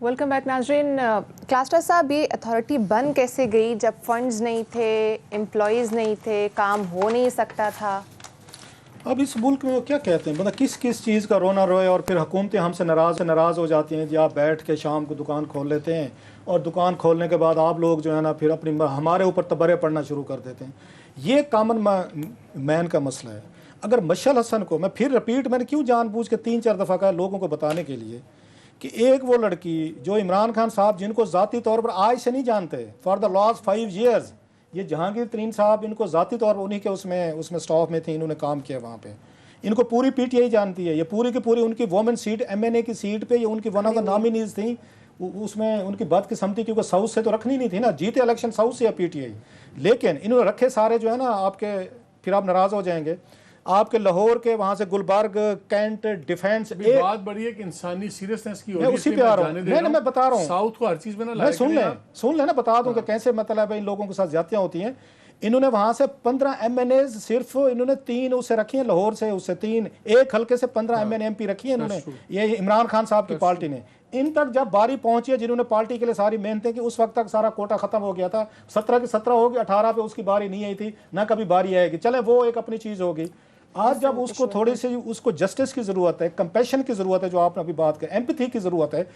Welcome back नाजरीन। Clustal साहब, ये अथॉरिटी बन कैसे गई जब फंड्स नहीं थे, एम्प्लॉयज़ नहीं थे, काम हो नहीं सकता था? अब इस मुल्क में क्या कहते हैं, मतलब किस किस चीज़ का रोना रोए और फिर हुकूमतें हमसे नाराज़ हो जाती हैं जी। आप बैठ के शाम को दुकान खोल लेते हैं और दुकान खोलने के बाद आप लोग जो है ना फिर अपनी हमारे ऊपर तबरे पड़ना शुरू कर देते हैं। ये कॉमन मैन का मसला है। अगर मशल हसन को मैं फिर रिपीट, मैंने क्यों जानबूझ के 3-4 दफ़ा कहा लोगों को बताने के लिए कि एक वो लड़की जो इमरान खान साहब जिनको ज़ाती तौर पर आज से नहीं जानते, फॉर द लास्ट 5 ईयर्स, ये जहांगीर तरीन साहब इनको ज़ाती तौर पर उन्हीं के उसमें स्टाफ में थे, इन्होंने काम किया वहाँ पे। इनको पूरी पीटीआई जानती है। ये पूरी की पूरी उनकी वोमेन सीट एमएनए की सीट पे ये उनकी वन ऑफ द नॉमिनीज थी। उसमें उनकी बदकिस्मती क्योंकि साउथ से तो रखनी नहीं थी ना, जीते इलेक्शन साउथ से या पीटीआई, लेकिन इन्होंने रखे सारे जो है ना आपके, फिर आप नाराज़ हो जाएंगे, आपके लाहौर के वहां से गुलबर्ग, कैंट, डिफेंस। बात बड़ी है कि इंसानी सीरियसनेस की हो मैं उसी पे आ रहा हूँ, मैं बता रहा हूँ साउथ को हर चीज में ना मैं सुन लेना बता दूं कि कैसे मतलब इन लोगों के साथ ज्यादतियां होती हैं। इन्होंने वहां से 15 एमएनए सिर्फ इन्होंने 3 उसे रखी हैं, लाहौर से उससे 3, एक हल्के से 15 एमएनए एमपी रखी है इन्होंने, ये इमरान खान साहब की पार्टी ने। इन तक जब बारी पहुंची है, जिन्होंने पार्टी के लिए सारी मेहनतें की, उस वक्त तक सारा कोटा खत्म हो गया था। 17 की 17 होगी, 18 पे उसकी बारी नहीं आई थी, ना कभी बारी आएगी। चले वो एक अपनी चीज होगी। आज जब उसको थोड़ी सी उसको जस्टिस की जरूरत है, कंपैशन की जरूरत है, जो आपने अभी बात की, एम्पैथी की जरूरत है।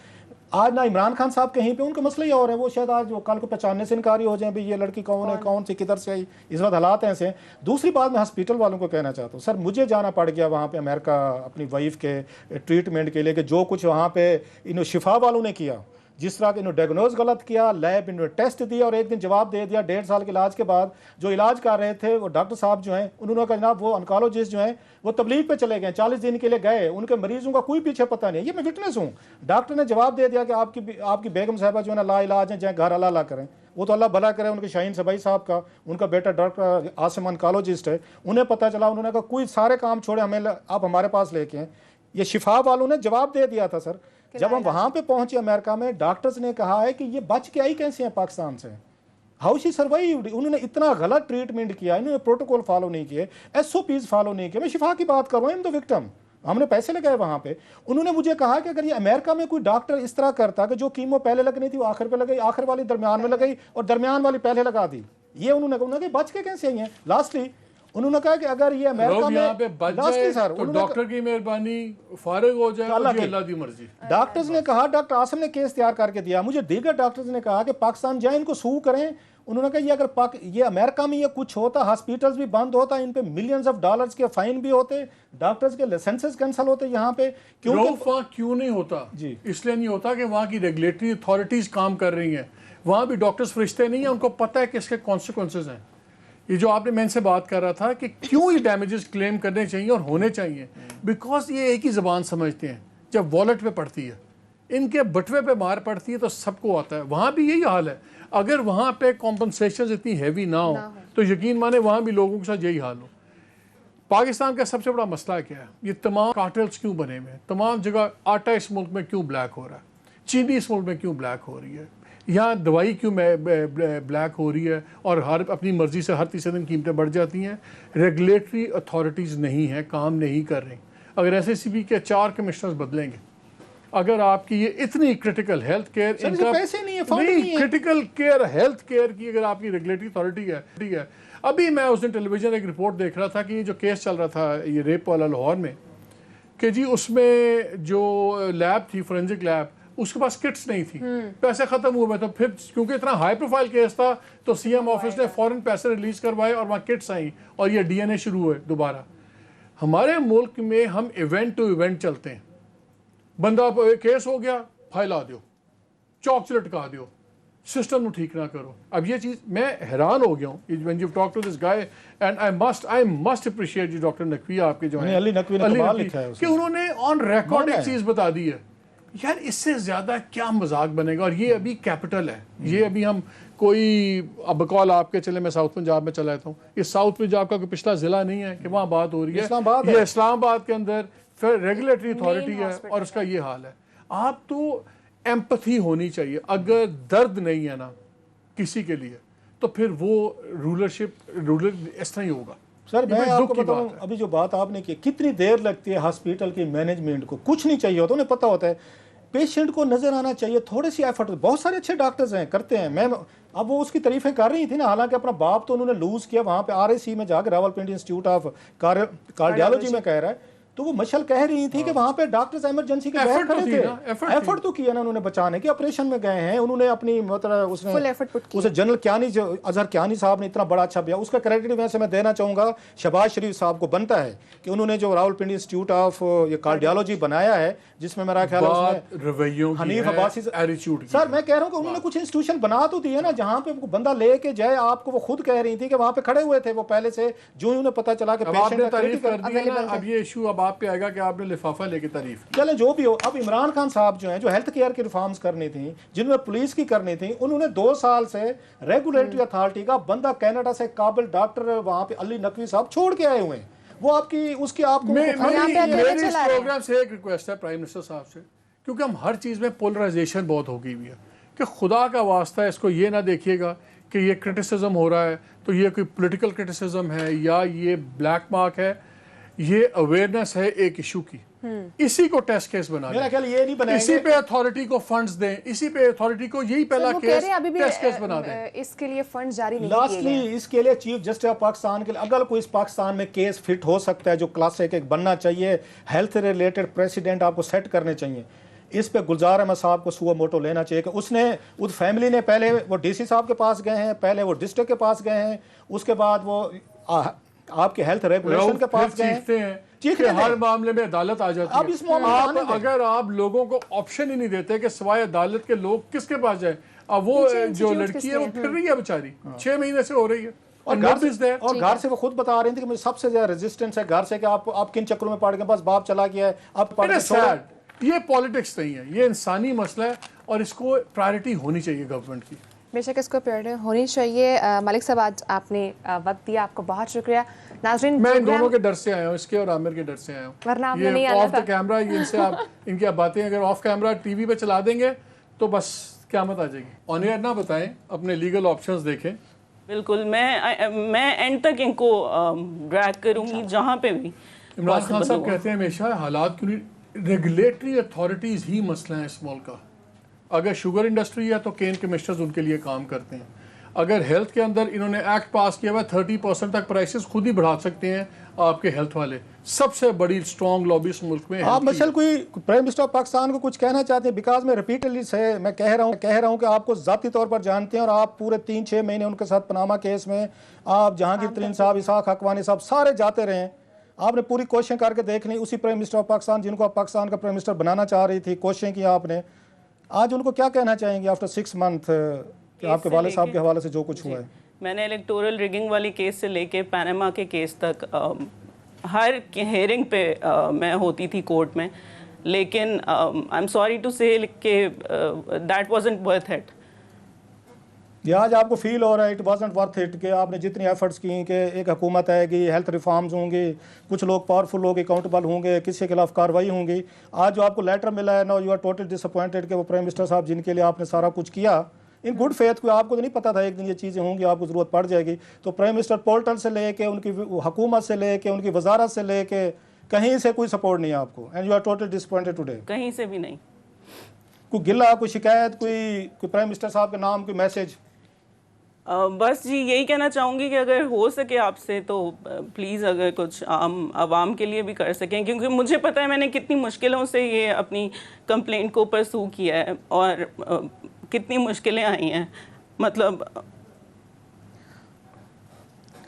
आज ना इमरान खान साहब कहीं पे, उनका मसला ही और है, वो शायद आज वो कल को पहचानने से इनकारी हो जाए, भाई ये लड़की कौन है, कौन सी किधर से आई। इस वक्त हालात ऐसे हैं। दूसरी बात मैं हॉस्पिटल वालों को कहना चाहता हूँ, सर मुझे जाना पड़ गया वहाँ पे अमेरिका अपनी वाइफ के ट्रीटमेंट के लिए, कि जो कुछ वहाँ पे इन शिफा वालों ने किया, जिस तरह के इन्होंने डायग्नोज गलत किया, लैब इन्होंने टेस्ट दिया और एक दिन जवाब दे दिया। 1.5 साल के इलाज के बाद जो इलाज कर रहे थे वो डॉक्टर साहब जो हैं, उन्होंने कहा जनाब वो ऑन्कोलॉजिस्ट जो हैं वो तबलीग पे चले गए, 40 दिन के लिए गए, उनके मरीजों का कोई पीछे पता नहीं है। ये मैं विटनेस हूँ। डॉक्टर ने जवाब दे दिया कि आपकी बेगम साहबा जो है ना ला इलाज है, चाहे घर अल्लाह करें। वो तो अल्लाह भला करे उनके शाहीन सबाई साहब का, उनका बेटा डॉक्टर आसिम ऑन्कोलॉजिस्ट है, उन्हें पता चला, उन्होंने कहा कोई सारे काम छोड़े, हमें आप हमारे पास लेके हैं। ये शिफा वालों ने जवाब दे दिया था सर। जब हम वहां पे पहुंचे अमेरिका में, डॉक्टर्स ने कहा है कि ये बच के आई कैसे हैं पाकिस्तान से, हाउ शी सर्वाइव्ड। उन्होंने इतना गलत ट्रीटमेंट किया, इन्होंने प्रोटोकॉल फॉलो नहीं किए, एसओपीज फॉलो नहीं किए। मैं शिफा की बात कर रहा हूँ, आई एम द विक्टिम। हमने पैसे लगाए वहां पे। उन्होंने मुझे कहा कि अगर ये अमेरिका में कोई डॉक्टर इस तरह करता कि जो कीमो पहले लगनी थी वो आखिर पे लगाई, आखिर वाली दरमियान में लगाई और दरमियान वाली पहले लगा दी, ये उन्होंने बच के कैसे आई हैं। लास्टली उन्होंने कहा कि अगर ये अमेरिका में पे बच जाए तो डॉक्टर की मेहरबानी, फारिग हो जाए, अल्लाह की मर्जी। डॉक्टर्स ने कहा, डॉक्टर आसिम ने केस तैयार करके दिया मुझे, दीगर डॉक्टर्स ने कहा कि पाकिस्तान जाए, इनको सू करें। उन्होंने कहा ये अगर ये अमेरिका में ये कुछ होता, हॉस्पिटल्स भी बंद होता, इन पे मिलियंस ऑफ डॉलर्स के फाइन भी होते, डॉक्टर्स के लाइसेंसेस कैंसिल होते यहाँ पे। क्यों नहीं होता जी? इसलिए नहीं होता कि वहाँ की रेगुलेटरी अथॉरिटीज काम कर रही हैं। वहाँ भी डॉक्टर्स फरिश्ते नहीं है, उनको पता है कि इसके कॉन्सिक्वेंसेज हैं। ये जो आपने मैं से बात कर रहा था कि क्यों ये डैमेजेस क्लेम करने चाहिए और होने चाहिए, बिकॉज ये एक ही ज़बान समझते हैं। जब वॉलेट पे पड़ती है, इनके बटवे पे मार पड़ती है तो सबको आता है। वहाँ भी यही हाल है। अगर वहाँ पे कॉम्पनसेशन इतनी हैवी ना हो तो यकीन माने वहाँ भी लोगों के साथ यही हाल हो। पाकिस्तान का सबसे बड़ा मसला क्या है? ये तमाम कार्टेल्स क्यों बने हुए हैं? तमाम जगह आटा इस मुल्क में क्यों ब्लैक हो रहा है? चीनी इस मुल्क में क्यों ब्लैक हो रही है? यहाँ दवाई क्यों ब्लैक हो रही है? और हर अपनी मर्जी से हर तीसरे दिन कीमतें बढ़ जाती हैं। रेगुलेटरी अथॉरिटीज़ नहीं है, काम नहीं कर रही। अगर एसएसीबी के 4 कमिश्नर्स बदलेंगे, अगर आपकी ये इतनी क्रिटिकल हेल्थ केयर, इनका पैसे नहीं है, क्रिटिकल केयर हेल्थ केयर की अगर आपकी रेगुलेटरी अथॉरिटी है, ठीक है। अभी मैं उस दिन टेलीविजन एक रिपोर्ट देख रहा था कि जो केस चल रहा था ये रेप वाला लाहौर में, कि जी उसमें जो लैब थी, फोरेंसिक लैब, उसके पास किट्स नहीं थी, पैसे खत्म हुए। तो फिर क्योंकि इतना हाई प्रोफाइल केस था तो सीएम ऑफिस ने फौरन पैसे रिलीज करवाए और वहाँ किट्स आई और ये डीएनए शुरू हुए दोबारा। हमारे मुल्क में हम इवेंट टू इवेंट चलते हैं। बंदा केस हो गया, फाइल आ दो, चौक लटका दो, सिस्टम को ठीक ना करो। अब ये चीज़ मैं हैरान हो गया हूँ when you talk to this guy, and I must appreciate you doctor Naqvi, आपके जो है अली नकवी ने कमाल लिखा है कि उन्होंने ऑन रिकॉर्ड एक चीज़ बता दी है। यार इससे ज़्यादा क्या मजाक बनेगा? और ये अभी कैपिटल है, ये अभी हम कोई अब बकौल आपके चले, मैं साउथ पंजाब में चला जाता हूँ, इस साउथ पंजाब का कोई पिछला ज़िला नहीं है कि वहाँ बात हो रही है। ये इस्लामाबाद के अंदर फिर रेगुलेटरी अथॉरिटी है और उसका ये हाल है। आप तो एम्पथी होनी चाहिए। अगर दर्द नहीं है ना किसी के लिए तो फिर वो रूलर इस तरह ही होगा। सर मैं आपको बताऊं, अभी जो बात आपने की, कितनी देर लगती है हॉस्पिटल की मैनेजमेंट को, कुछ नहीं चाहिए होता, उन्हें पता होता है पेशेंट को नजर आना चाहिए, थोड़ी सी एफर्ट। बहुत सारे अच्छे डॉक्टर्स हैं, करते हैं। मैं अब वो उसकी तारीफें कर रही थी ना, हालांकि अपना बाप तो उन्होंने लूज किया वहां पे RAC में जाकर, रावलपिंडी इंस्टीट्यूट ऑफ कार्डियोलॉजी में कह रहा है। तो वो मशल कह रही थी कि वहां पे डॉक्टर्स इमरजेंसी के बाहर खड़े थे, एफर्ट तो किया ना उन्होंने बचाने के, ऑपरेशन में गए हैं उन्होंने अपनी, मतलब उसने उसे जनरल क्यानी, अजहर क्यानी साहब ने इतना बड़ा अच्छा किया, उसका क्रेडिट वैसे मैं देना चाहूंगा शहबाज शरीफ साहब को बनता है कि उन्होंने जो रावलपिंडी इंस्टीट्यूट ऑफ ये कार्डियोलॉजी बनाया है, जिसमें मेरा ख्याल है हनीफ अब्बासी सर, मैं कह रहा हूँ कि उन्होंने कुछ इंस्टीट्यूशन बना तो दिए ना जहाँ पे बंदा लेके जाए आपको। वो खुद कह रही थी कि वहाँ पे खड़े हुए थे वो पहले से, जो ही उन्हें पता चला कि पेशेंट तारीफ कर दी है ना, अब ये इशू अब आप पे आएगा कि आपने लिफाफा लेके तारीफ की। चले जो भी हो, अब इमरान खान साहब जो हैं, जो हेल्थ केयर की रिफॉर्म्स करनी थी, जिन्होंने पुलिस की करनी थी, उन्होंने 2 साल से रेगुलेटरी अथॉरिटी का बंदा कनाडा से काबिल डॉक्टर वहाँ पे अली नकवी साहब छोड़ के आए हुए हैं। वो आपकी उसकी आपको मेरी इस प्रोग्राम से एक रिक्वेस्ट है प्राइम मिनिस्टर साहब से, क्योंकि हम हर चीज़ में पोलराइजेशन बहुत हो गई हुई है, कि खुदा का वास्ता है इसको ये ना देखिएगा कि ये क्रिटिसिज्म हो रहा है तो ये कोई पॉलिटिकल क्रिटिसिज्म है या ये ब्लैक मार्क है, ये अवेयरनेस है एक इशू की, इसी को टेस्ट केस बना मेरा ख्याल ये नहीं बनाएंगे, इसी पे अथॉरिटी को फंड्स दें, इसी पे अथॉरिटी को यही पहला केस टेस्ट केस बना दें। इसके लिए फंड जारी नहीं लास्टली इसके लिए चीफ जस्टिस ऑफ पाकिस्तान के लिए अगर कोई इस पाकिस्तान में केस फिट हो सकता है जो क्लासिक एक बनना चाहिए, हेल्थ रिलेटेड प्रेसिडेंट आपको सेट करने चाहिए। इस पे गुलजार अहमद साहब को सुओ मोटो लेना चाहिए कि उसने, उस फैमिली ने पहले वो DC साहब के पास गए हैं, पहले वो डिस्ट्रिक्ट के पास गए हैं, उसके बाद वो आपके हेल्थ रेगुलेशन के पास गए हैं, हर मामले में अदालत आ जाती है। अब इस मामले में अगर आप लोगों को ऑप्शन ही नहीं देते कि सिवाय अदालत के लोग किसके पास जाए, अब वो जो लड़की है वो फिर रही है बेचारी, 6 महीने से हो रही है और घर से वो खुद बता रही थी कि मुझे सबसे ज्यादा रेजिस्टेंस है घर से कि आप किन चक्रों में पड़ गए, बस बाप चला गया है, आप ये पॉलिटिक्स नहीं है, ये इंसानी मसला है और इसको प्रायोरिटी होनी चाहिए गवर्नमेंट की। बेशक इसको प्रायोरिटी होनी चाहिए। मलिक साहब आज आपने वक्त दिया, आपको बहुत शुक्रिया। नाज़रीन, मैं इन दोनों के डर से आया हूँ, इसके और आमिर के डर से आया हूँ, वरना आपने नहीं आना था। ऑफ द कैमरा इनसे आप इनकी बातें अगर ऑफ कैमरा टीवी पे चला देंगे तो बस क़यामत आ जाएगी। ऑन एयर ना बताएं, अपने लीगल ऑप्शंस देखें। बिल्कुल, मैं एंड तक इनको ड्रैग करूंगी जहाँ पे भी। इमरान खान साहब कहते हैं हमेशा हालात क्यों नहीं, रेगुलेटरी अथॉरिटीज़ ही मसला है इस मुल्क का। अगर शुगर इंडस्ट्री है तो केन कमिश्नर्स उनके लिए काम करते हैं। अगर हेल्थ के अंदर इन्होंने एक्ट पास किया हुआ 30% तक प्राइसेस खुद ही बढ़ा सकते हैं आपके हेल्थ वाले, सबसे बड़ी स्ट्रॉन्ग लॉबी इस मुल्क में। आप मशल कोई प्राइम मिनिस्टर ऑफ पाकिस्तान को कुछ कहना चाहते हैं? बिकॉज मैं रिपीटेडली से मैं कह रहा हूँ कि आपको ज़ाती तौर पर जानते हैं और आप पूरे 3-6 महीने उनके साथ पनामा केस में आप जहांगीर तरीन साहब, इसाक हकवानी साहब सारे जाते रहे, आपने पूरी कोशिश करके देख ली। उसी प्राइम मिनिस्टर ऑफ पाकिस्तान जिनको आप पाकिस्तान का प्राइम मिनिस्टर बनाना चाह रही थी, कोशिशें की आपने, आज उनको क्या कहना चाहेंगे आफ्टर 6 मंथ कि आपके वाले साहब के हवाले से जो कुछ हुआ है? मैंने इलेक्टोरल रिगिंग वाली केस से लेके पनामा के केस तक हर हेयरिंग पे मैं होती थी कोर्ट में, लेकिन आई एम सॉरी टू से कि दैट वाजंट वर्थ इट। ये आज आपको फील हो रहा है इट वाजंट वर्थ इट कि आपने जितनी एफर्ट्स की कि एक हुकूमत है कि हेल्थ रिफॉर्म्स होंगे, कुछ लोग पावरफुल लोग अकाउंटेबल होंगे, किसी के खिलाफ कार्रवाई होंगी, आज जो आपको लेटर मिला है no you are totally disappointed कि वो प्राइम मिनिस्टर साहब जिनके लिए आपने सारा कुछ किया इन गुड फेथ को, आपको तो नहीं पता था एक दिन ये चीज़ें होंगी, आपको ज़रूरत पड़ जाएगी। तो प्राइम मिनिस्टर पोर्टल से लेके उनकी हुकूमत से लेके उनकी वजारत से लेके कहीं से कोई सपोर्ट नहीं है आपको, and you are totally disappointed today. कहीं से भी नहीं, कोई गिला, कोई शिकायत, कोई प्राइम मिनिस्टर साहब के नाम कोई मैसेज? बस जी यही कहना चाहूँगी कि अगर हो सके आपसे तो प्लीज़ अगर कुछ आवाम के लिए भी कर सकें, क्योंकि मुझे पता है मैंने कितनी मुश्किलों से ये अपनी कंप्लेंट को परसू किया है और कितनी मुश्किलें आई हैं। मतलब